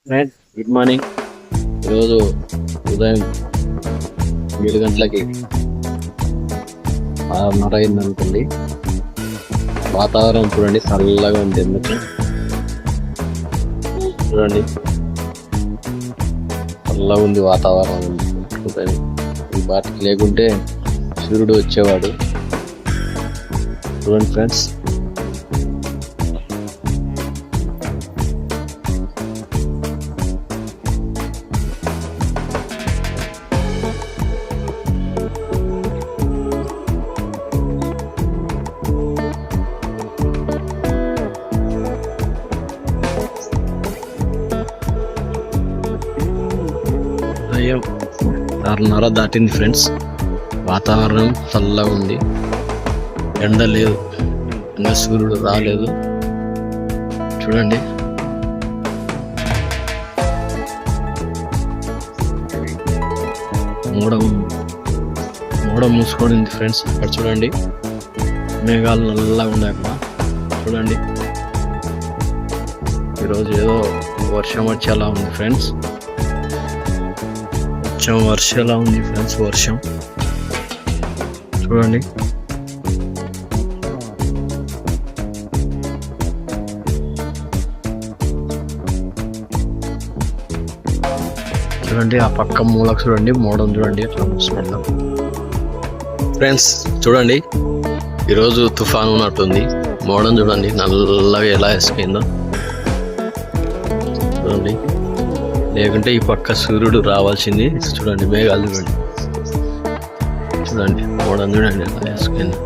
Friend good morning. ఈరోజు ఉదయం 7 గంటలకి 6:30 అయింది అనుకోండి. వాతావరణం చూడండి, చల్లగా ఉంది. ఎందుకు చూడండి, చల్లగా ఉంది వాతావరణం. ఈ బాటికి లేకుంటే సూర్యుడు వచ్చేవాడు. చూడండి ఫ్రెండ్స్, ఉదయం 6:30 దాటింది ఫ్రెండ్స్. వాతావరణం చల్లగా ఉంది, ఎండ లేదు, ఇంకా సూర్యుడు రాలేదు. చూడండి, మూడ మూసుకొని ఫ్రెండ్స్. అక్కడ చూడండి, మేఘాలు నల్లగా ఉన్నాయి అక్కడ. చూడండి, ఈరోజు ఏదో వర్షం వచ్చేలా ఉంది ఫ్రెండ్స్. వర్షంలా ఉంది ఫ్రెండ్స్, వర్షం. చూడండి, చూడండి ఆ పక్క మూలకు చూడండి, మోడం చూడండి ఎట్లా మూసుకుంటాం ఫ్రెండ్స్. చూడండి, ఈరోజు తుఫాను ఉన్నట్టుంది. మోడం చూడండి నల్లగా ఎలా వేసుకుందో చూడండి. లేకుంటే ఈ పక్క సూర్యుడు రావాల్సింది. చూడండి, మేఘాలు చూడండి, చూడండి మోడం చూడండి ఎలా వేసుకుందో.